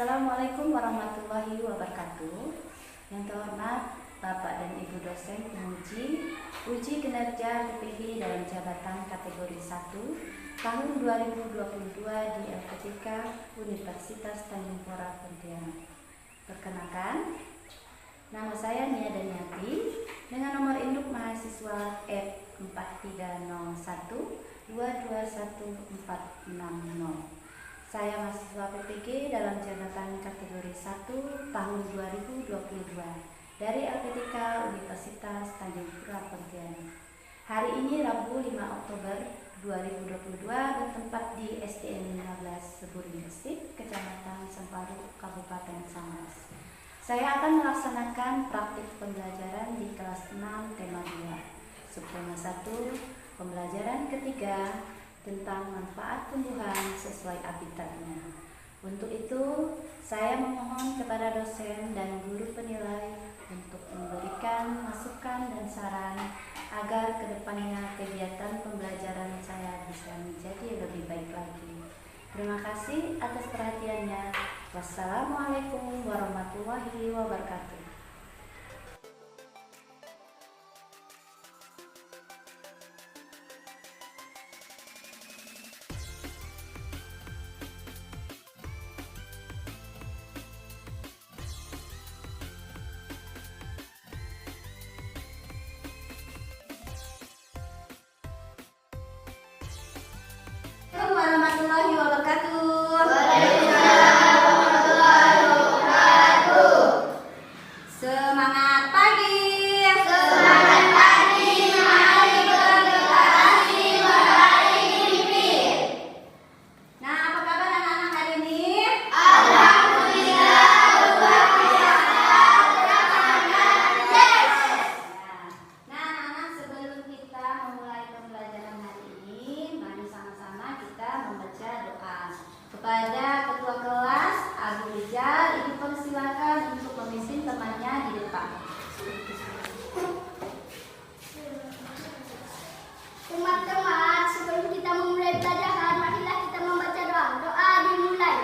Assalamualaikum warahmatullahi wabarakatuh. Yang terhormat Bapak dan Ibu dosen penguji uji kinerja PPG dalam jabatan kategori 1 tahun 2022 di LPTK Universitas Tanjung Pura Pontianak. Perkenalkan, nama saya Nia Daniati dengan nomor induk mahasiswa F430221460. Saya mahasiswa PPG dalam jabatan kategori 1 tahun 2022 dari LPTK Universitas Tanjung Pura Pontianak. Hari ini Rabu 5 Oktober 2022 bertempat di SDN 15 Seburing Gresik, Kecamatan Semparu, Kabupaten Sambas. Saya akan melaksanakan praktik pembelajaran di kelas 6 tema 2, subtema 1, pembelajaran ketiga tentang manfaat tumbuhan sesuai habitatnya. Untuk itu, saya memohon kepada dosen dan guru penilai untuk memberikan masukan dan saran agar kedepannya kegiatan pembelajaran saya bisa menjadi lebih baik lagi. Terima kasih atas perhatiannya. Wassalamualaikum warahmatullahi wabarakatuh. Warahmatullahi wabarakatuh. Waalaikumsalam warahmatullahi wabarakatuh. Semangat pagi. Semangat pagi, mari berkreasi meraih mimpi. Nah, apa kabar anak-anak hari ini? Alhamdulillah, luar biasa, terangkan, yes. Nah, anak-anak, sebelum kita memulai pembelajaran hari ini, mari sama-sama kita membaca doa kepada ketua kelas Abu Rijal. Ibu persilakan untuk memimpin temannya di depan. Teman-teman, sebelum kita memulai pelajaran, marilah kita membaca doa. Doa dimulai.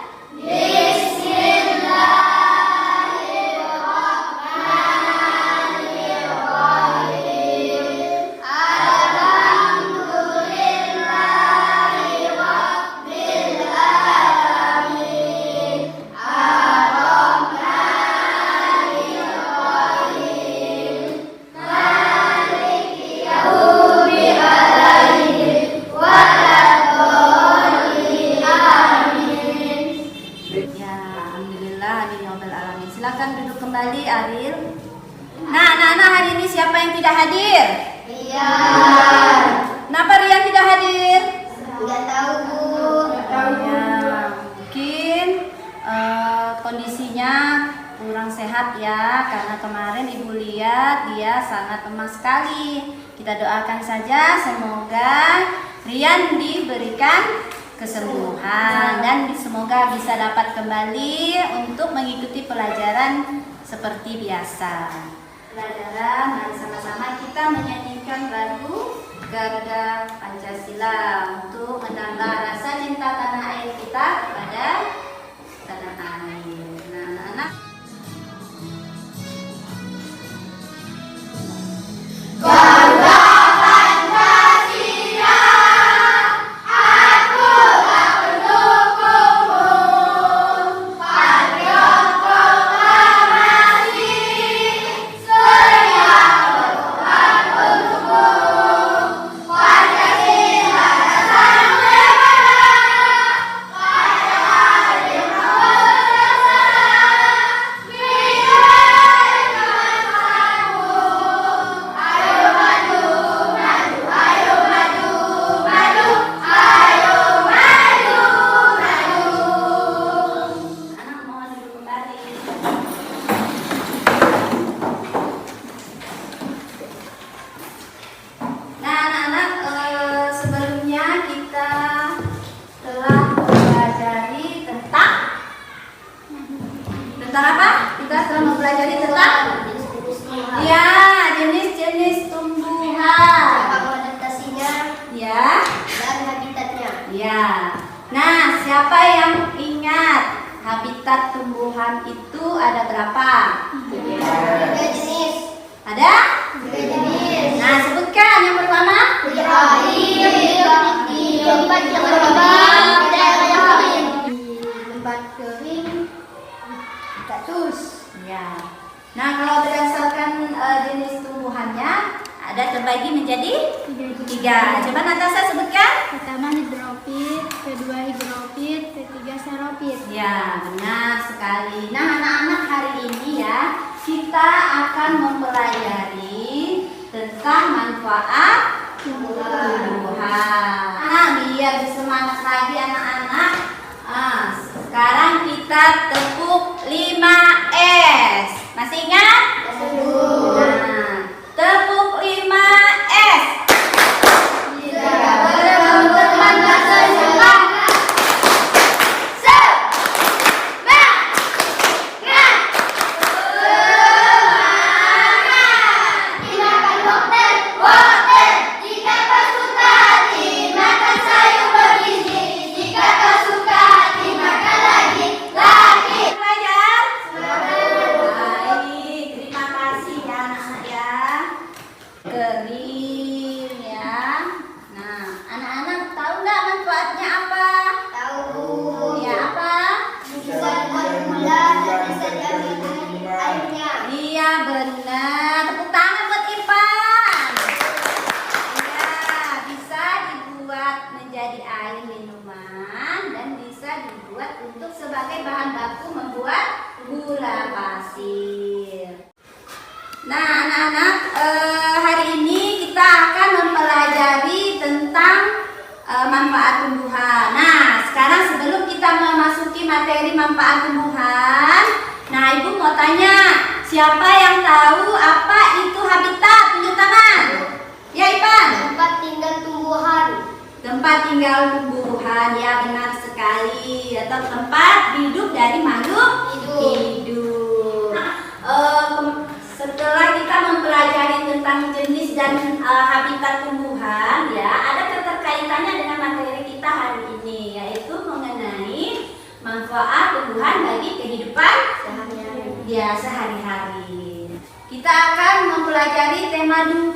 Ya, alhamdulillah, amin ya rabbal alamin. Silakan duduk kembali, Aril. Nah, anak-anak, hari ini siapa yang tidak hadir? Iya. Kenapa Rian tidak hadir? Enggak tahu, Bu. Ya, mungkin kondisinya kurang sehat ya, karena kemarin Ibu lihat dia sangat lemah sekali. Kita doakan saja semoga Rian diberikan kesembuhan dan semoga bisa dapat kembali untuk mengikuti pelajaran seperti biasa. Pelajaran, mari sama-sama kita menyanyikan lagu Garuda Pancasila untuk menambah rasa cinta tanah air kita kepada tanah air. Nah, anak-anak, Garuda Pancasila, aku tak pendukungmu. Patriot proklamasi, sedia berkorban untukmu. Pancasila dasar negara, Pancasila dengan jenis tumbuhannya ada terbagi menjadi 3. Coba Natasha sebutkan. Pertama hidrofit, kedua hidrofit, ketiga xerofit. Ya, benar sekali. Nah, anak-anak, hari ini ya kita akan mempelajari tentang manfaat tumbuhan. Nah, biar bersemangat lagi anak-anak. Sekarang kita tepuk 5S. Masih ingat? Nah, tepuk 5S. Kering ya. Nah, anak-anak tahu nggak manfaatnya apa? Tahu. Ya, apa? Bisa dibuat gula dan bisa diambil airnya. Iya, benar. Tepuk tangan buat Irfan. Ya, bisa dibuat menjadi air minuman dan bisa dibuat untuk sebagai bahan baku membuat gula pasir. Nah, anak-anak, hari ini kita akan mempelajari tentang manfaat tumbuhan. Nah, sekarang sebelum kita memasuki materi manfaat tumbuhan, nah Ibu mau tanya, siapa yang tahu apa itu habitat? Tunjuk tangan. Ya, Ipan. Tempat tinggal tumbuhan. Tempat tinggal tumbuhan, ya benar sekali. Atau tempat hidup dari makhluk hidup. Setelah kita mempelajari tentang jenis dan habitat tumbuhan, ya ada keterkaitannya dengan materi kita hari ini, yaitu mengenai manfaat tumbuhan bagi kehidupan sehari-hari. Kita akan mempelajari tema 2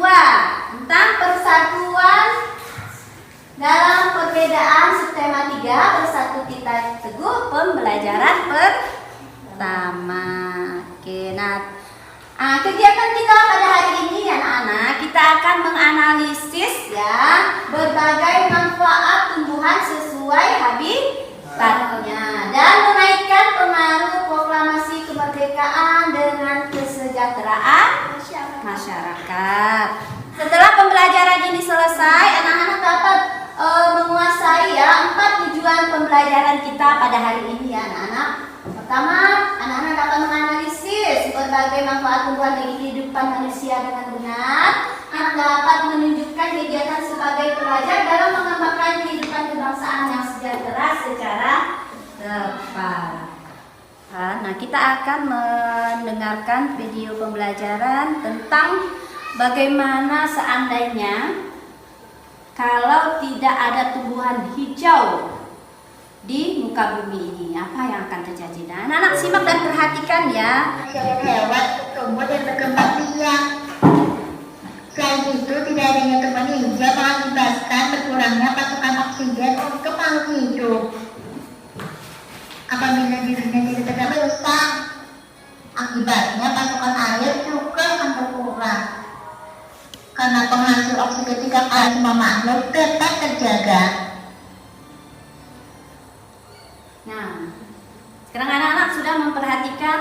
tentang persatuan dalam perbedaan, subtema 3, bersatu kita teguh pembelajaran pertama. Oke, kegiatan kita pada hari ini ya anak-anak, kita akan menganalisis ya berbagai manfaat tumbuhan sesuai habitatnya dan menaikkan pengaruh proklamasi kemerdekaan dengan kesejahteraan masyarakat. Setelah pembelajaran ini selesai, anak-anak dapat menguasai ya 4 tujuan pembelajaran kita pada hari ini ya anak-anak. Pertama, anak-anak dapat menganalisis berbagai manfaat tumbuhan bagi kehidupan manusia dengan benar. Anak dapat menunjukkan kegiatan sebagai pelajar dalam mengembangkan kehidupan kebangsaan yang sejahtera secara tepat. Nah, kita akan mendengarkan video pembelajaran tentang bagaimana seandainya kalau tidak ada tumbuhan hijau di muka bumi ini, apa yang akan terjadi? Nah, anak-anak simak dan perhatikan ya. Hewan tumbuh dan berkembang biak. Selain itu, tidak adanya tumbuhan hijau mengakibatkan berkurangnya pasokan oksigen untuk makhluk hidup. Apabila dirinya tidak terdapat rusak, akibatnya pasokan air juga akan berkurang. Karena penghasil oksigen tidak akan semua makhluk tetap terjaga. Nah, sekarang anak-anak sudah memperhatikan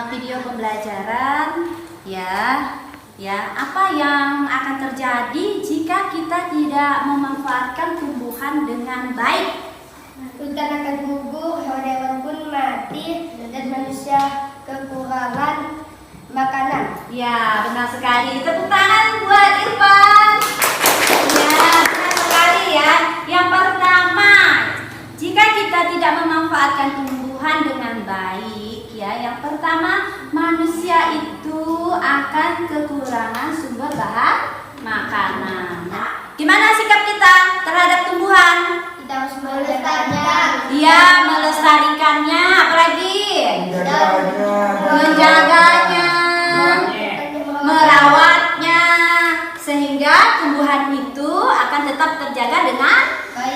video pembelajaran ya apa yang akan terjadi jika kita tidak memanfaatkan tumbuhan dengan baik. Hutan akan gugur, hewan-hewan pun mati, dan manusia kekurangan makanan. Ya, benar sekali. Tepuk tangan buat Irfan. Ya, benar sekali ya. Yang pertama, jika kita tidak memanfaatkan tumbuhan dengan baik, ya, yang pertama manusia itu akan kekurangan sumber bahan makanan. Nah, gimana sikap kita terhadap tumbuhan? Kita harus melestarikannya. Iya, melestarikannya, apalagi menjaganya, merawatnya, sehingga tumbuhan itu akan tetap terjaga dengan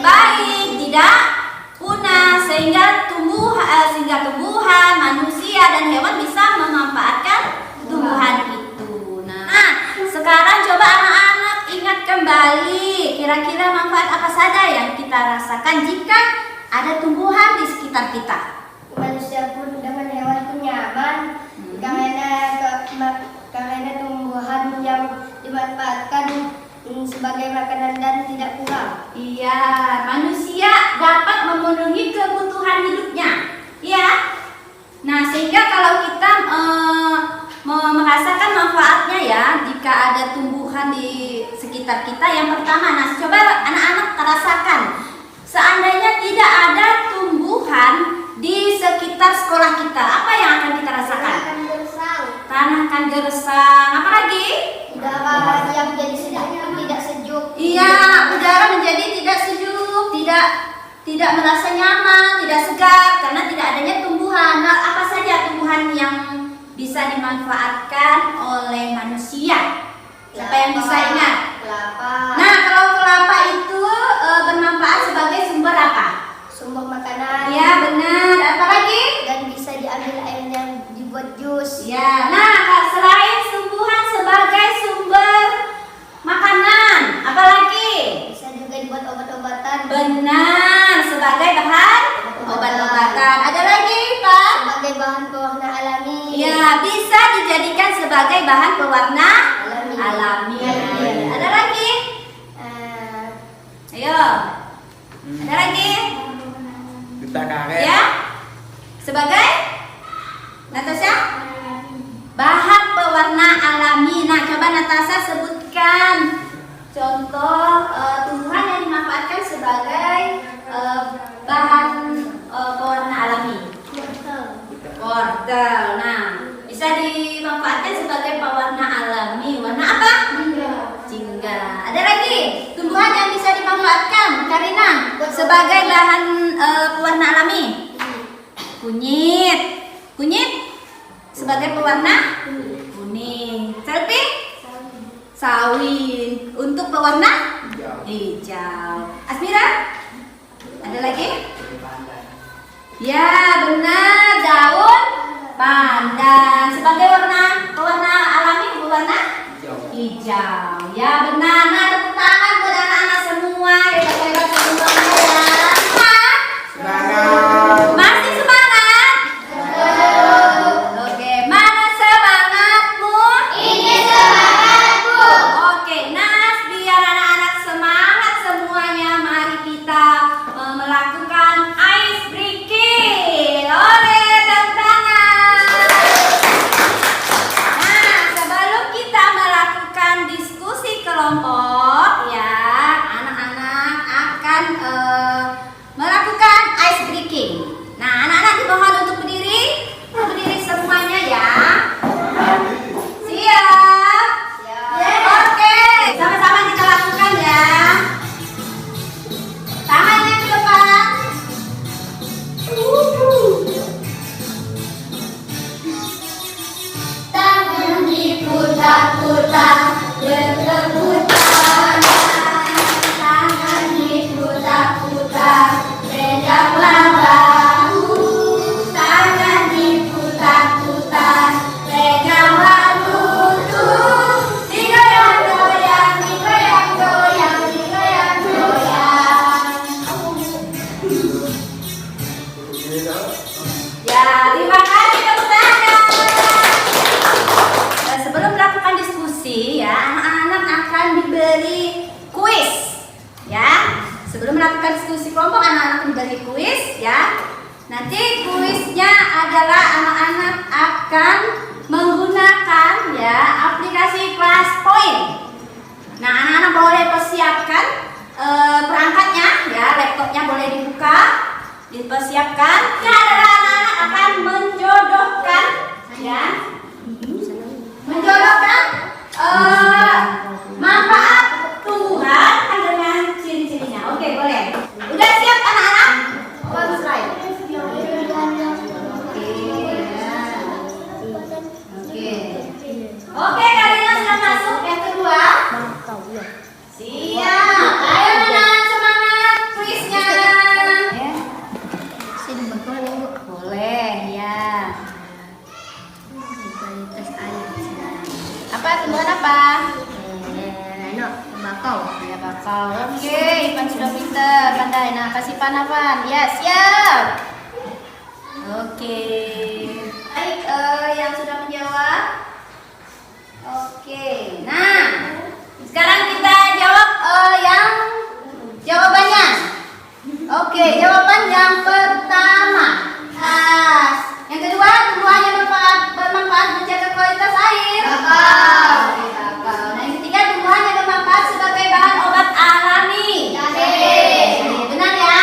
baik, tidak punah, sehingga tumbuhan, manusia dan hewan bisa memanfaatkan tumbuhan itu. kembali. Kira-kira manfaat apa saja yang kita rasakan jika ada tumbuhan di sekitar kita? Manusia pun dengan hewan pun nyaman karena tumbuhan yang dimanfaatkan sebagai makanan dan tidak kurang. Iya, manusia dapat memenuhi kebutuhan hidupnya. Iya. Nah, sehingga kalau kita merasakan manfaatnya ya, jika ada tumbuhan di sekitar kita, yang pertama, nah coba anak-anak rasakan, seandainya tidak ada tumbuhan di sekitar sekolah kita, apa yang akan kita rasakan? Tanah akan gersang. Apa lagi? Udara yang menjadi tidak sejuk. Iya, udara menjadi tidak sejuk, tidak merasa nyaman, tidak segar karena tidak adanya tumbuhan. Nah, apa saja tumbuhan yang bisa dimanfaatkan oleh manusia? Siapa yang bisa ingat? Kelapa. Nah, kalau kelapa itu bermanfaat sebagai sumber apa? Sumber makanan. Ya, benar. Apa lagi? Dan bisa diambil airnya dibuat jus. Ya, nah selain tumbuhan sebagai sumber makanan, apa lagi? Bisa juga dibuat obat-obatan. Benar, sebagai bahan obat-obatan. Ada lagi, Pak? Sebagai bahan pewarna alami. Ya, bisa dijadikan sebagai bahan pewarna alami. Alami. Ada lagi? Ayo. Ada lagi? Kita karet. Ya? Sebagai Natasha? Bahan pewarna alami. Nah, coba Natasha sebutkan contoh tumbuhan yang dimanfaatkan sebagai bahan pewarna alami. Wortel. Nah, bisa dimanfaatkan sebagai pewarna alami. Warna apa? Jingga. Ada lagi tumbuhan yang bisa dimanfaatkan, Karina, sebagai bahan pewarna alami? Kunyit. Kunyit sebagai pewarna kuning. Selfie? Sawit untuk pewarna hijau. Asmira? Ada lagi? Ya, benar, daun pandan sebagai pewarna alami, pewarna hijau. Ya, benar. Nah, tepuk tangan buat anak-anak semua. Hebat-hebat semuanya ya. Semangat. Masih semangat? Oke, mana semangatmu? Ini semangatku. Oke, Nas, biar anak-anak semangat semuanya, mari kita melakukan ice breaking. Oleh, tepuk tangan. Nah, sebelum kita melakukan diskusi kelompok, ya, anak-anak akan melakukan ice breaking. Nah, anak-anak dimohon untuk berdiri semuanya ya. Siap? Oke, sama-sama kita lakukan ya. Tangannya ke depan. Tangan diputar-putar, berputar. Tangan diputar-putar, peganglah bahu. Tangan diputar-putar, peganglah lutut. Digoyang-goyang, digoyang-goyang, digoyang-goyang. Ya, terima kasih tepuk tangan. Sebelum melakukan diskusi ya, anak-anak akan diberi kuis. Ya, sebelum melakukan diskusi kelompok, anak-anak diberi kuis ya. Nanti kuisnya adalah anak-anak akan menggunakan ya aplikasi ClassPoint. Nah, anak-anak boleh persiapkan perangkatnya ya, laptopnya boleh dibuka, dipersiapkan. Ini adalah anak-anak akan menjodohkan ya, menjodohkan manfaat tumbuhan dengan ciri-cirinya. Oke, boleh. Udah siap anak-anak? One slide. Oke, kalian sudah masuk yang kedua. Siap. Ayo anak, semangat kuisnya. Boleh ya. Apa tumbuhan apa? Bakau. Ya bakal. Oke, Ipan sudah pinter, pandai. Nah, kasih panapan. Ya, siap. Oke. Baik, yang sudah menjawab. Oke. Nah, sekarang kita jawab yang jawabannya. Oke, jawaban yang pertama. Yang kedua, tumbuhannya bermanfaat menjaga kualitas air. Bakau. Oke, bakau. Nah, yang ketiga, tumbuhannya bermanfaat sebagai bahan obat alami. Jahe. Benar ya?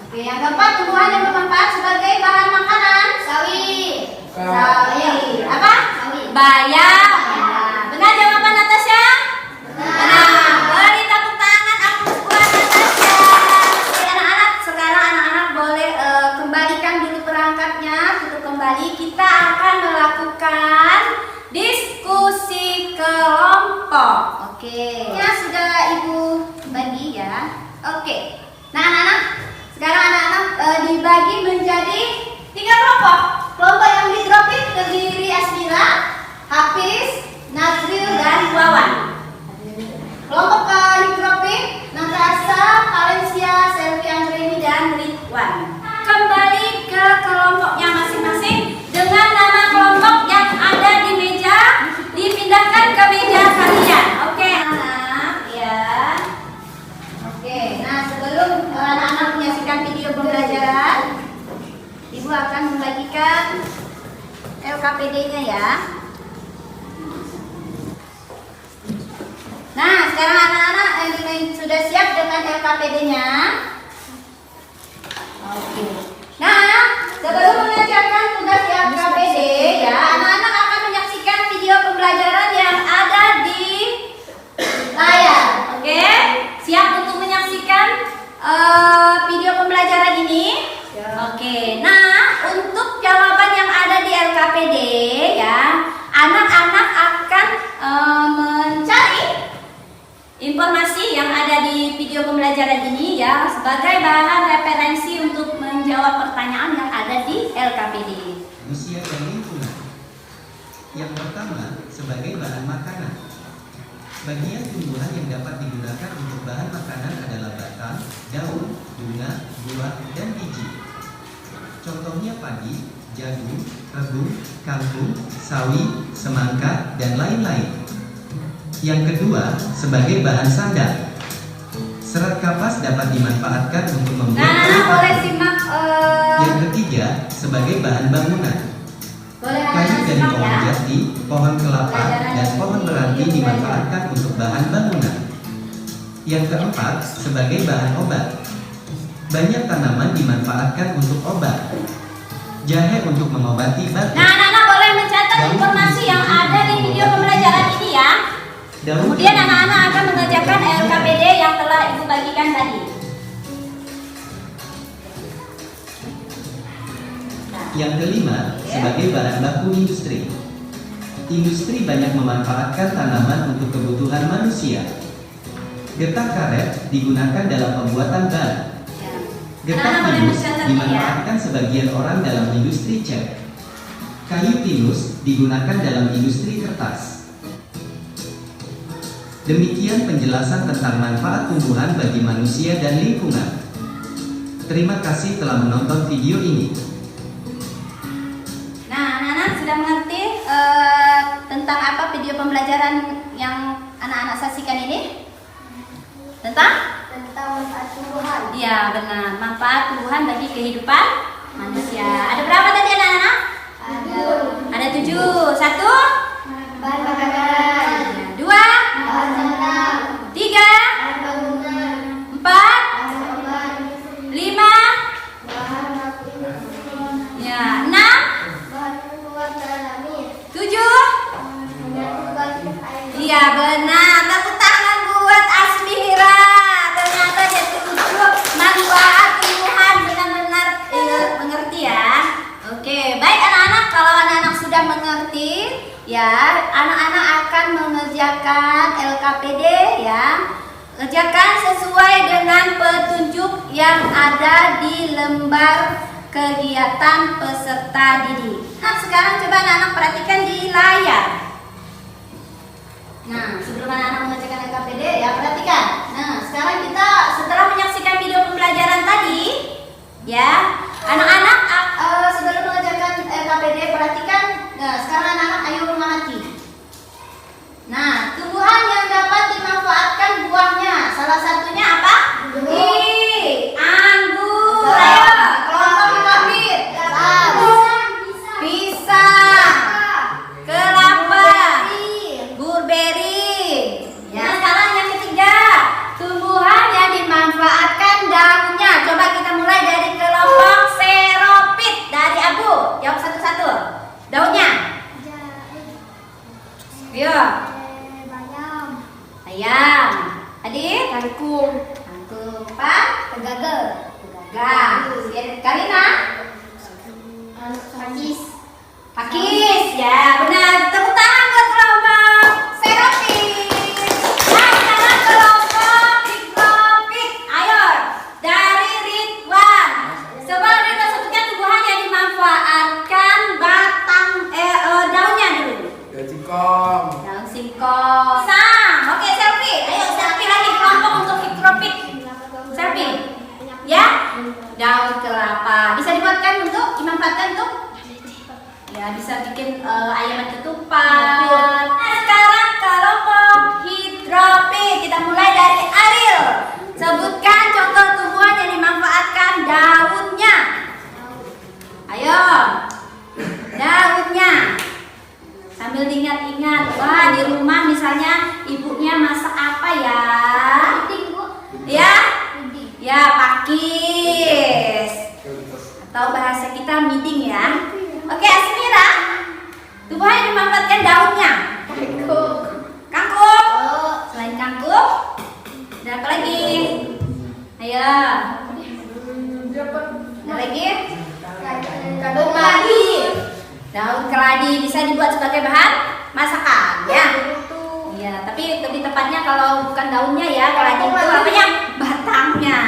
Oke, yang keempat, tumbuhannya bermanfaat sebagai bahan makanan. Sawit. Sawit. Apa? Sawit. Bayam. Nah, benar jawaban Natasha? Benar. Beri tepuk tangan aku buat Natasha. Oke, anak-anak, sekarang anak-anak boleh kembalikan dulu perangkatnya, tutup kembali. Kita akan melakukan diskusi kelompok. Oke. Ya sudah Ibu bagi ya. Oke. Nah, anak-anak, sekarang anak-anak dibagi menjadi 3 kelompok. Kelompok yang hidropik terdiri Asmira, Hafiz, Nazril, dan Wawan. Kelompok hidropik Natasha, Valencia, Selvi, Andreni, dan Ridwan. Kembali ke kelompoknya masing-masing dengan nama kelompok yang ada di meja dipindahkan ke meja kalian. Oke, anak, ya. Oke, nah sebelum anak-anak menyaksikan video pembelajaran, Ibu akan membagikan LKPD-nya ya. Nah, sekarang anak-anak sudah siap dengan LKPD-nya. Oke. Nah, sebelum mengerjakan tugas LKPD ya, anak-anak akan menyaksikan video pembelajaran yang ada di layar. Oke? Siap untuk menyaksikan video pembelajaran ini? Oke. Nah, untuk jawaban yang ada di LKPD ya, anak-anak akan mencari informasi yang ada di video pembelajaran ini ya sebagai bahan referensi untuk menjawab pertanyaan yang ada di LKPD. Manusia dan lingkungan. Yang pertama, sebagai bahan makanan. Bagian tumbuhan yang dapat digunakan untuk bahan makanan adalah batang, daun, bunga, buah, dan biji. Contohnya padi, jagung, rebung, kangkung, sawi, semangka, dan lain-lain. Yang kedua, sebagai bahan sandar. Serat kapas dapat dimanfaatkan untuk membuat boleh simak Yang ketiga, sebagai bahan bangunan. boleh Kayu anak-anak dari simak pohon ya. jati, pohon kelapa, dan pohon beranti dimanfaatkan untuk bahan bangunan. Yang keempat, sebagai bahan obat. Banyak tanaman dimanfaatkan untuk obat. Jahe untuk mengobati batuk. Nah, anak-anak boleh mencatat informasi yang ada di video pembelajaran ini ya. Daun Kemudian anak-anak akan mengerjakan LKPD yang telah Ibu bagikan tadi. Yang kelima, sebagai bahan baku industri. Industri banyak memanfaatkan tanaman untuk kebutuhan manusia. Getah karet digunakan dalam pembuatan ban. Ya. Getah Anak-anak boleh pinus mencatat ya. dimanfaatkan sebagian orang dalam industri cat. Kayu pinus digunakan dalam industri kertas. Demikian penjelasan tentang manfaat tumbuhan bagi manusia dan lingkungan. Terima kasih telah menonton video ini. Nah, anak-anak sudah mengerti tentang apa video pembelajaran yang anak-anak saksikan ini? Tentang? manfaat tumbuhan. Iya, benar. Manfaat tumbuhan bagi kehidupan manusia. Ada berapa tadi anak-anak? Ada 7. 1, Bahan makanan. 2, Bahan sandang. 3, Bahan bangunan. 4, Bahan obat. 5, Bahan baku industri. ya, 6, Bahan pembuat alami. 7. Menyatu kualitas air. Iya benar. Tepuk tangan buat Asmira. Ternyata dia 7 manfaat tumbuhan benar-benar mengerti ya. Oke, baik anak-anak, kalau anak-anak sudah mengerti ya, anak-anak akan mengerjakan LKPD ya. Kerjakan sesuai dengan petunjuk yang ada di lembar kegiatan peserta didik. Nah, sekarang coba anak-anak perhatikan di layar. Nah, sebelum anak-anak mengerjakan LKPD ya perhatikan. Nah, sekarang kita setelah menyaksikan video pembelajaran tadi, ya, anak-anak sebelum mengerjakan LKPD perhatikan. Nah, sekarang anak-anak ayo mengamati. Nah, tumbuhan yang dapat dimanfaatkan buahnya, salah satunya apa? Anggur. Ayo, kelompok mengambil. Pisang, kelapa, blueberry. Ya, sekarang yang ketiga, tumbuhan yang dimanfaatkan daunnya. Coba kita mulai dari kelompok xeropit dari Abu. Jawab satu-satu. Daunnya. Ayo. Ayam. Adik? Kangkung. Pak? Tegagel. Karina? Pakis. Ya, benar. Tepuk tangan buat kelompok xeropit. Nah, sekarang kelompok hidropit. Ayo, dari Ridwan. Coba Ridwan sebutkan tumbuhan yang dimanfaatkan batang daunnya dulu. Daun singkong. Daun singkong. Sam. Oke, selfie. Ayo selfie lagi kelompok untuk hidropit. Selfie. Ya. Daun kelapa. Bisa dibuatkan untuk dimanfaatkan untuk ya bisa bikin ayam ketupat. Nah, sekarang kelompok hidropit. Kita mulai dari Ariel. Sebutkan contoh tumbuhan yang dimanfaatkan daunnya. Ayo. Daunnya. Sambil diingat-ingat. Wah, di rumah misalnya ibunya masak apa ya? Ya? Ya, pakis. Atau bahasa kita miding ya. Oke, Asmira. Tumbuhan yang dimanfaatkan daunnya. Kangkung. Selain kangkung, ada apa lagi? Ayo. Ada lagi? Daun keladi. Daun keladi bisa dibuat sebagai bahan masakan, ya. Iya, tapi lebih tepatnya kalau bukan daunnya ya, keladi itu apanya? Batangnya.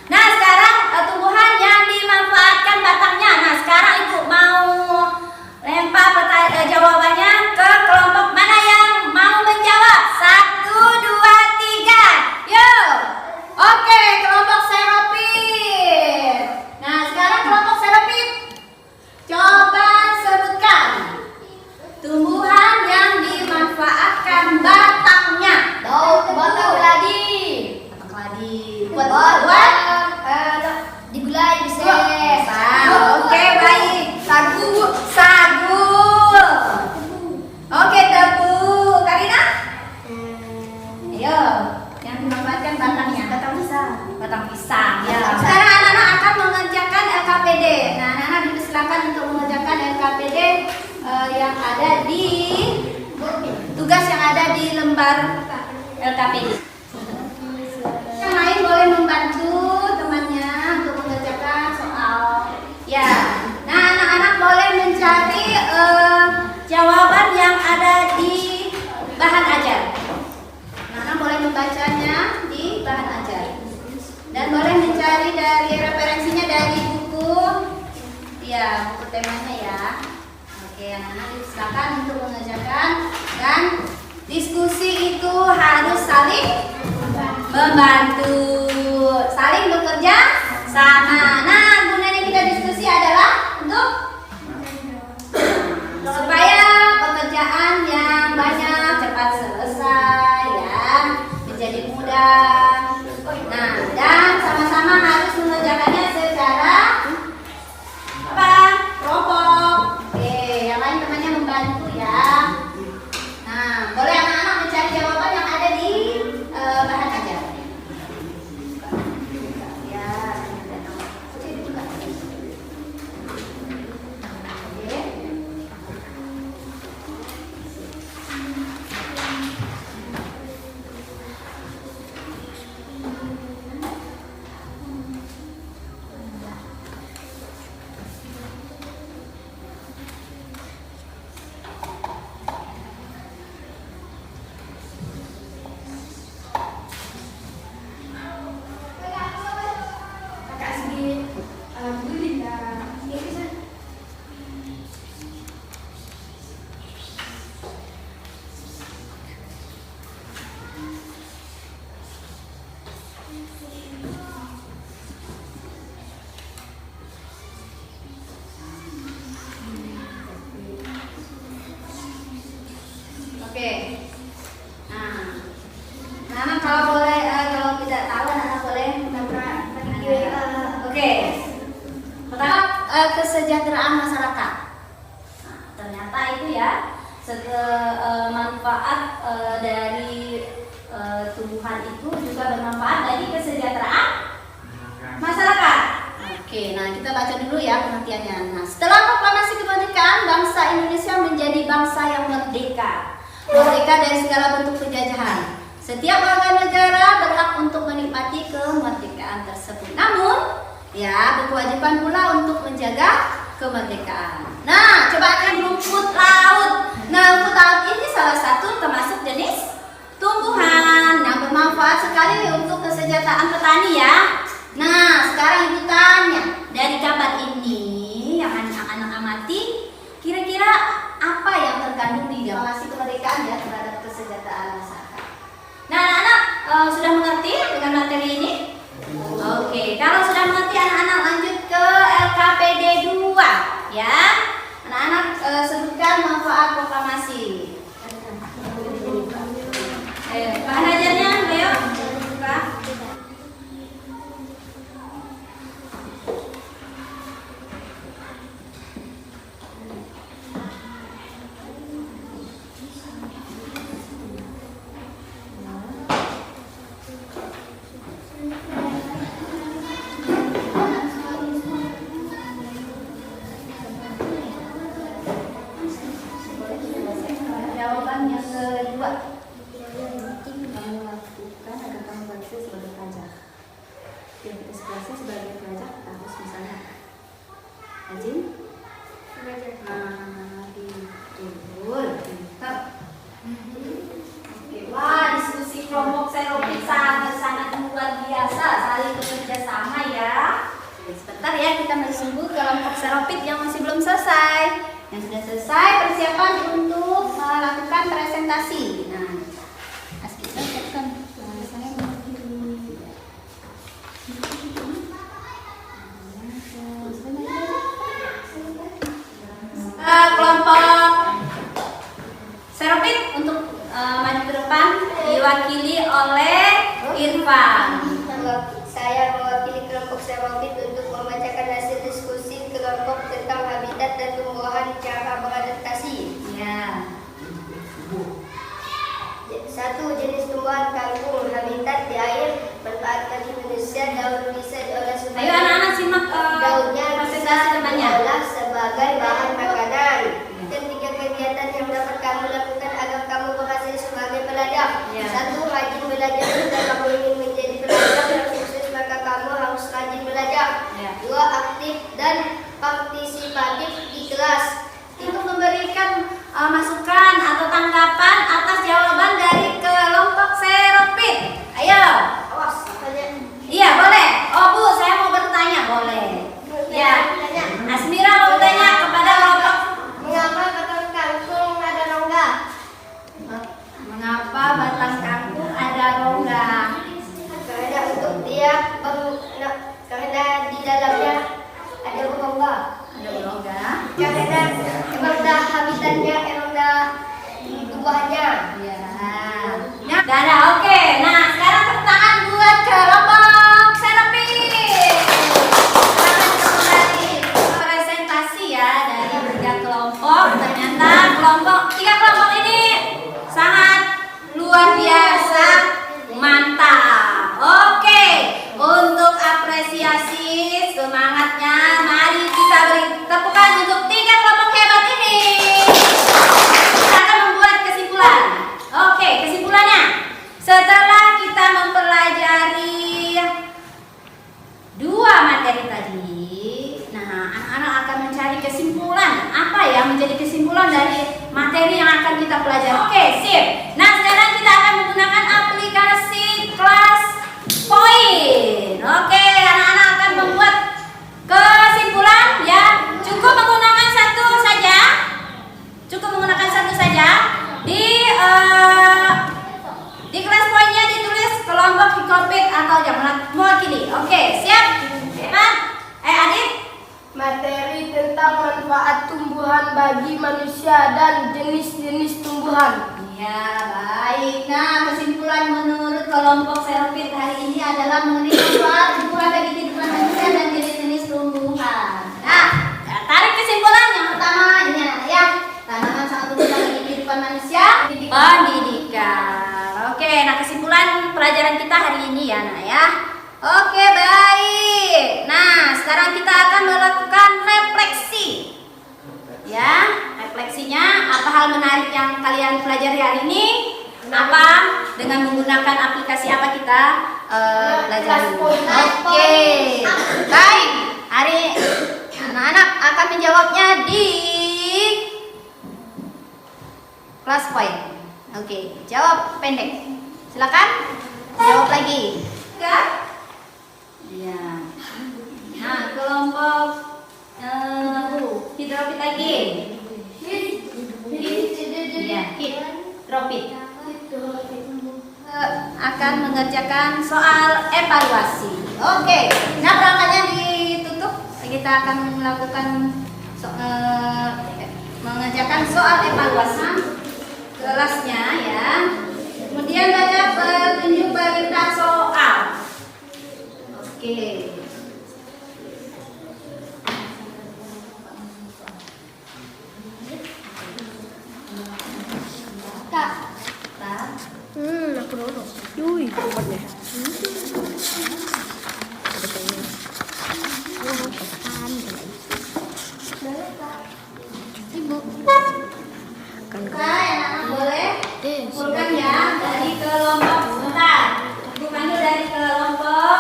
Nah, sekarang tumbuhan yang dimanfaatkan batangnya. Nah, sekarang Ibu mau lempar jawabannya ke kelompok mana yang mau menjawab? 1, 2, 3. Yuk. Oke, kelompok xeropit. Nah, sekarang kelompok xeropit. Coba sebutkan tumbuhan yang dimanfaatkan batangnya. Batang keladi. Batang keladi. Buat digulai bisa. Oke, baik. Sagu. Oke, tebu. Karina? Ayo, yang dimanfaatkan batangnya. Batang pisang. Ya. Sekarang anak-anak akan mengerjakan LKPD. Nah, anak-anak dipersilakan untuk mengerjakan LKPD yang ada di tugas yang ada di lembar LKPD. Yang lain boleh membantu temannya untuk mengerjakan soal. Ya. Nah, anak-anak boleh mencari jawaban yang ada di bahan ajar. Anak-anak boleh membacanya di bahan ajar. Dan boleh mencari dari referensinya dari buku. Ya, buku temanya ya. Oke, anak-anak silakan untuk mengerjakan dan diskusi itu harus saling membantu, saling bekerja sama. Nah, gunanya kita diskusi adalah untuk supaya pekerjaan yang banyak cepat selesai ya, menjadi mudah. Nah, dan sama-sama harus mengerjakannya secara apa? Kelompok. Oke, yang lain temannya membantu ya. Nah, boleh anak-anak mencari jawaban yang ada di bahan ajar. Ya, kesejahteraan masyarakat. Nah, ternyata itu ya manfaat dari tumbuhan itu juga bermanfaat bagi kesejahteraan masyarakat. Oke, nah kita baca dulu ya pengertiannya. Nah, setelah proklamasi kemerdekaan, bangsa Indonesia menjadi bangsa yang merdeka dari segala bentuk penjajahan. Setiap warga negara berhak untuk menikmati kemerdekaan tersebut. Namun, ya berkewajiban pula untuk menjaga kemerdekaan. Nah, coba lihat rumput laut. Nah, rumput laut ini salah satu termasuk jenis tumbuhan yang bermanfaat sekali untuk kesejahteraan petani ya. Nah, sekarang ibu tanya, dari gambar ini yang anak-anak amati, kira-kira apa yang terkandung di dalam kemerdekaan ya terhadap kesejahteraan masyarakat? Nah, anak-anak sudah mengerti dengan materi ini? Oke, kalau sudah mengerti anak-anak lanjut ke LKPD 2 ya. Anak-anak sebutkan manfaat proklamasi. Bahan ajarnya, Leo. Buka. Jawaban yang kedua, kamu lakukan agar kamu berhasil sebagai pelajar. Yang kita berhasil sebagai pelajar kita harus misalnya rajin belajar. Betul, pintar. Oke, wah diskusi kelompok serofit sangat luar biasa, saling bekerja sama ya. Sebentar ya kita menunggu kelompok serofit yang masih belum selesai. Yang sudah selesai persiapan untuk melakukan presentasi. Nah, kita siapkan. Kelompok serofit untuk maju ke depan diwakili oleh Irfan. Saya mewakili kelompok serofit untuk membacakan hasil diskusi kelompok tentang habitat dan tumbuhan cara beradaptasi. Ya. 1. Jenis tumbuhan kangkung, habitat di air, manfaat bagi manusia, daun bisa diolah sebagai Ayo anak-anak simak daunnya bisa presentasi depannya. diolah sebagai bahan makanan. Dan 3 kegiatan yang dapat kamu lakukan agar kamu berhasil sebagai pelajar. Ya. 1. Rajin belajar. Jika kamu ingin menjadi pelajar yang sukses maka kamu harus rajin belajar. Ya. 2. Aktif dan partisipatif di kelas. Itu memberikan masukan atau tanggapan atas jawaban dari kelompok serofit. Ayo. Awas, tanya. Iya boleh. Oh Bu, saya mau bertanya. Boleh. Ya. Asmira mau bertanya kepada kelompok. Mengapa batang kangkung ada rongga? Mengapa batang kangkung ada rongga? Karena untuk dia karena di dalamnya ada rongga. Ada rongga. Karena rongga habitatnya, rongga buahnya. Ya. Dah ada. Oke. Nah, sekarang tepuk tangan buat kelompok serofit. Silakan kembali presentasi ya dari 3 kelompok. Ternyata tiga kelompok ini sangat luar biasa mantap. Oke, untuk apresiasi semangatnya, mari kita beri tepukan untuk 3 kelompok hebat ini. Kita akan membuat kesimpulan. Oke, kesimpulannya setelah kita mempelajari 2 materi tadi, nah anak-anak akan mencari kesimpulan apa yang menjadi kesimpulan dari materi yang akan kita pelajari. Oke, sip. Nah, sekarang kita akan menggunakan aplikasi Class Point. Oke, anak-anak akan membuat kesimpulan ya. Cukup menggunakan satu saja. Di Class Point-nya ditulis kelompok Hikopit atau yang mewakili. Oke, siap? Adit? Materi tentang manfaat tumbuhan bagi manusia dan jenis-jenis tumbuhan. Ya, baik. Nah, kesimpulan menurut kelompok serofit hari ini adalah mengenai manfaat tumbuhan bagi kehidupan manusia dan jenis-jenis tumbuhan. Nah, pendidikan. Oke, nah kesimpulan pelajaran kita hari ini ya, Nak ya. Oke, baik. Nah, sekarang kita akan melakukan refleksi. Ya, refleksinya apa hal menarik yang kalian pelajari hari ini? Apa dengan menggunakan aplikasi apa kita pelajari? Oke, baik. Hari anak-anak akan menjawabnya di kelas point. Oke, jawab pendek. Silakan jawab lagi. Ya. Nah, kelompok hidrofit lagi. Ya, hidrofit. Akan mengerjakan soal evaluasi. Oke, nah perangkatnya ditutup. Kita akan melakukan mengerjakan soal evaluasi kelasnya ya. Kemudian baca petunjuk perintah soal. Oke. Kak. Aku dulu. Yui, tempatnya. Ibu. Anak-anak boleh kumpulkan ya dari kelompok sebentar. Bukan dari kelompok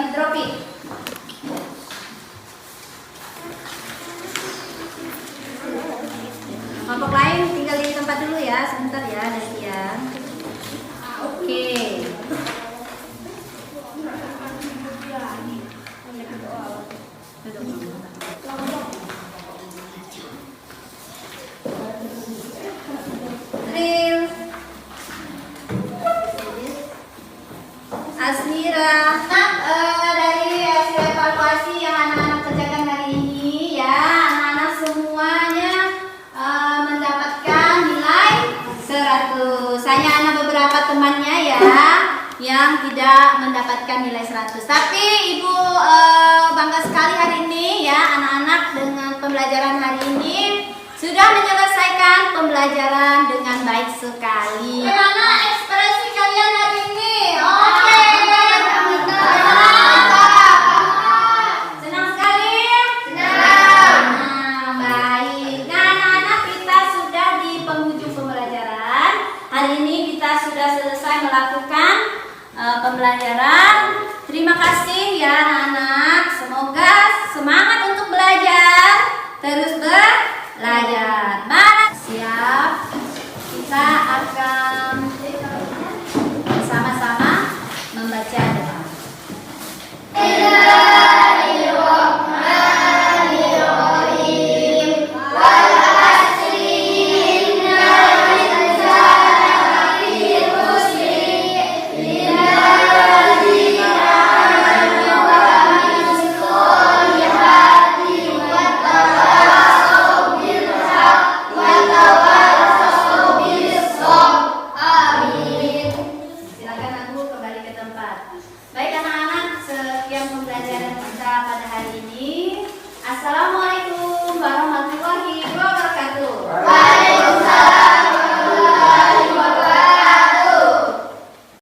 hidrofit. Kelompok lain tinggal di tempat dulu ya, sebentar ya, nanti ya. Oke. Drill. Asmira. Dari hasil evaluasi yang anak-anak kerjakan hari ini ya, anak-anak semuanya mendapatkan nilai 100. Hanya anak beberapa temannya ya yang tidak mendapatkan nilai 100. Tapi Ibu bangga sekali hari ini ya, anak-anak dengan pembelajaran hari ini sudah menyelesaikan pembelajaran dengan baik sekali. Bagaimana ekspresi kalian hari ini? Oke. Senang sekali? Senang. Nah, baik. Nah, anak-anak, kita sudah di penghujung pembelajaran. Hari ini kita sudah selesai melakukan pembelajaran. Terima kasih ya anak-anak. Semoga semangat untuk belajar. Terus belajar. Mana siap? Kita akan